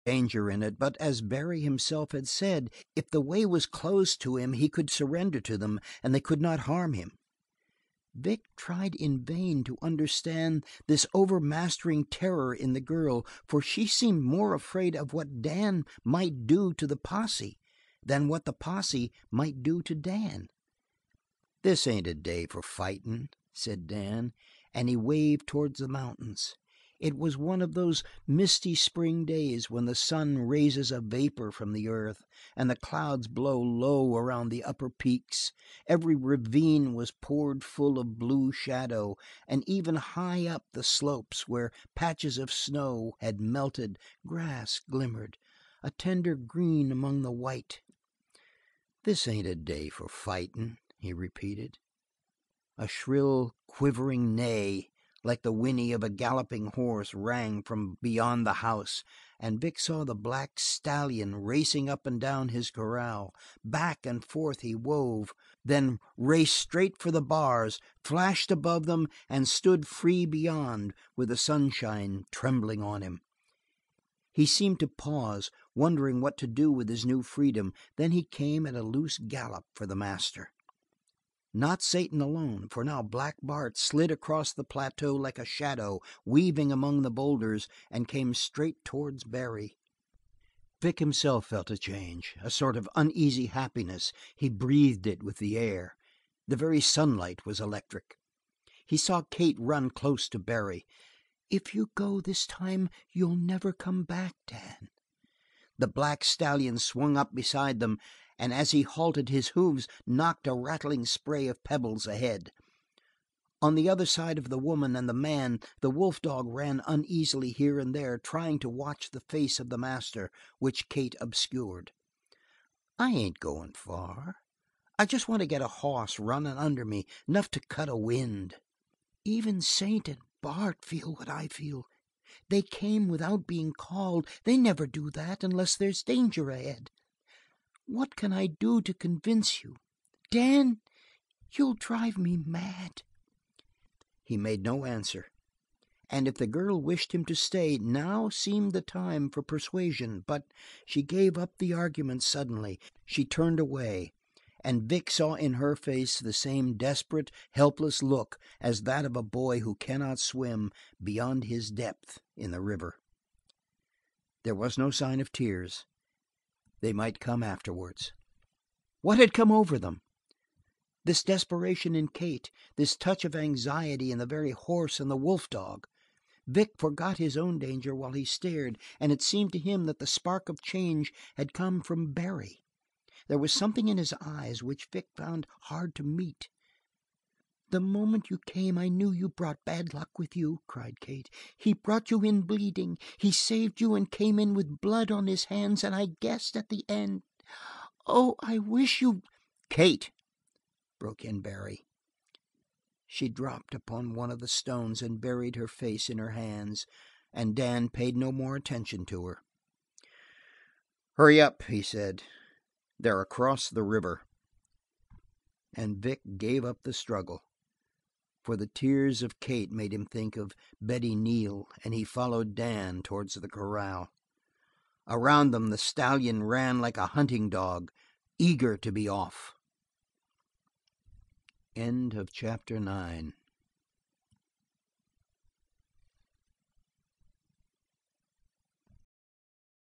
danger in it, but as Barry himself had said, if the way was closed to him he could surrender to them and they could not harm him. Vic tried in vain to understand this overmastering terror in the girl, for she seemed more afraid of what Dan might do to the posse than what the posse might do to Dan. "This ain't a day for fightin'," said Dan, and he waved towards the mountains. It was one of those misty spring days when the sun raises a vapor from the earth and the clouds blow low around the upper peaks. Every ravine was poured full of blue shadow, and even high up the slopes where patches of snow had melted, grass glimmered, a tender green among the white. "This ain't a day for fightin'," he repeated. A shrill, quivering neigh, like the whinny of a galloping horse, rang from beyond the house, and Vic saw the black stallion racing up and down his corral. Back and forth he wove, then raced straight for the bars, flashed above them, and stood free beyond, with the sunshine trembling on him. He seemed to pause, wondering what to do with his new freedom, then he came at a loose gallop for the master. Not Satan alone, for now Black Bart slid across the plateau like a shadow, weaving among the boulders, and came straight towards Barry. Vic himself felt a change, a sort of uneasy happiness. He breathed it with the air. The very sunlight was electric. He saw Kate run close to Barry. "If you go this time, you'll never come back, Dan." The black stallion swung up beside them, and as he halted his hoofs knocked a rattling spray of pebbles ahead. On the other side of the woman and the man the wolf dog ran uneasily here and there, trying to watch the face of the master, which Kate obscured. "I ain't goin' far. I just want to get a hoss runnin' under me, enough to cut a wind." "Even Saint and Bart feel what I feel. They came without being called. They never do that unless there's danger ahead. What can I do to convince you? Dan, you'll drive me mad." He made no answer, and if the girl wished him to stay, now seemed the time for persuasion, but she gave up the argument suddenly. She turned away, and Vic saw in her face the same desperate, helpless look as that of a boy who cannot swim beyond his depth in the river. There was no sign of tears. They might come afterwards. What had come over them? This desperation in Kate, this touch of anxiety in the very horse and the wolf dog. Vic forgot his own danger while he stared, and it seemed to him that the spark of change had come from Barry. There was something in his eyes which Vic found hard to meet. "The moment you came I knew you brought bad luck with you," cried Kate. "He brought you in bleeding. He saved you and came in with blood on his hands, and I guessed at the end. Oh, I wish you " "Kate!" broke in Barry. She dropped upon one of the stones and buried her face in her hands, and Dan paid no more attention to her. "Hurry up," he said. "They're across the river." And Vic gave up the struggle, for the tears of Kate made him think of Betty Neal, and he followed Dan towards the corral. Around them the stallion ran like a hunting dog, eager to be off. End of chapter 9.